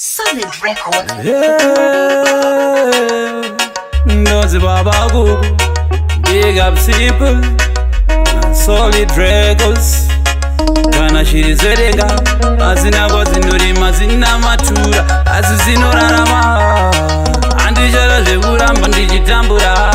Solid record. Ndozi baba gugu, big up simple, solid records. Kana shiri zerenga, azina gozinuri mazina matura, azizinorarama. Andijala zeburamba ndijitambura,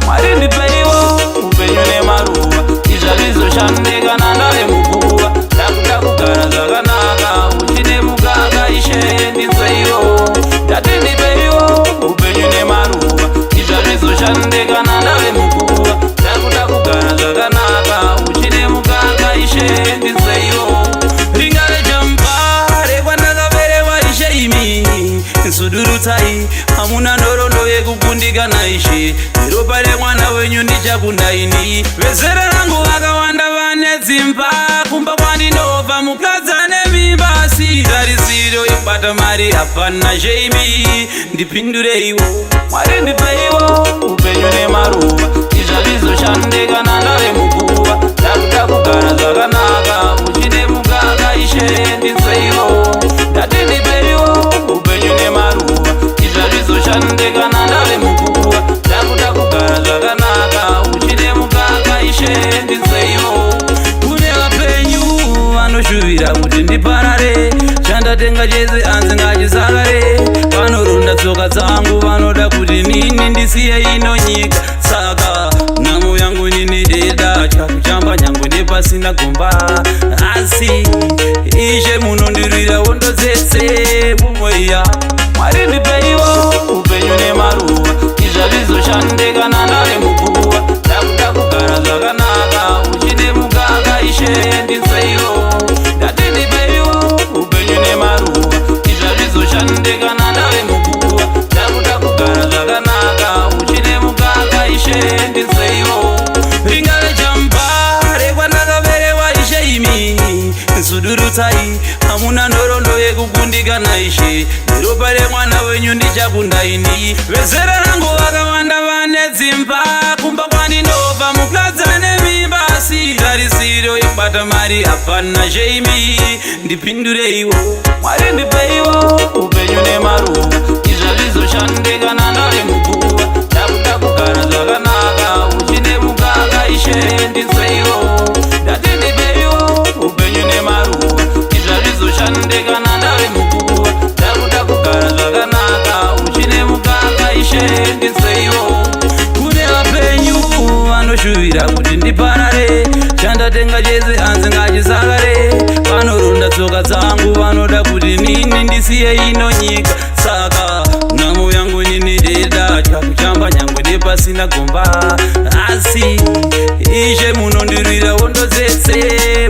mwari ndipeiwo, upenyu nemaruva, izvalizo shandika nandale mukuva, ndakuda kugara zvakanaka, uchine mukaka ishe ndizveiwo, ndati ndipeiwo, upenyu nemaruva, izvalizo shandika nandale mukuva, ndakuda kugara zvakanaka, uchine mukaka ishe ndizveiwo. Ringale jampa rekwandakaberewa ishe imi, sudurutsai hamuna nhoroondo yekukundikana ishe, ropa remwana wenyu ndichakundaini. Vezera rangu vakawanda vane dzimba, kumba kwandinobva mukadza nemimba, sitarisiro yekubata mari hapana sheimi. Ndipindureiwo mwari ndipeiwo, upenyu nemaruva, izvalizoshandika nandave mukuva, ndakuda kugara zvakanaka, uchine mukaka ishe ndizveiwo, ndati ndipeiwo, upenyu nemaruva, izvalizoshandika nandave mukuva, ndakuda kugara zvakanaka, uchine mukaka ishe ndizveiwo. Kune vapenyu vanoshuvira kuti ndiparare, chandatenga chese anzi ngachisakare, vanoronda tsoka dzangu, vanoda kuti nini ndisiye ino nyika. Saka nhamo yangu nini deda, chakuchamba nyangu nepasina gomba, asi ishe munondirwira wondodzetse mumweya. Mwari ndipeiwo, upenyu nemaruva, izvalizoshandika nandave mukuva, ndakuda kugara zvakanaka, uchine mukaka ishe ndizveiwo, ndati ndipeiwo, upenyu nemaruva, izvalizoshandika nandave mukuva, ndakuda kugara zvakanaka, uchine mukaka ishe ndizveiwo. Ringale jampa rekwandakaberewa ishe imi, sudurutsai hamuna nhoroondo yekukundikana ishe, ropa remwana wenyu ndichakundaini. Vezera rangu vakawanda vane dzimba, kumba kwandinobva mukadza nemimba, sitarisiro yekubata mari hapana sheimi. Ndipindureiwo mwari ndipeiwo, upenyu nemaruva, izvalizoshandika nandave mukuva, ndakuda kugara zvakanaka, uchine mukaka ishe ndizveiwo, ndati ndipeiwo, upenyu nemaruva, izvalizoshandika nandave mukuva, ndakuda kugara zvakanaka, uchine mukaka ishe ndizveiwo. Kune vapenyu vanoshuvira kuti ndiparare, chandatenga chese anzi ngachisakare, vanoronda tsoka dzangu, vanoda kuti nini ndisiye ino nyika. Saka nhamo yangu nini deda, chakuchamba nyangwe nepasina gomba, asi ishe munondirwira wondodzetse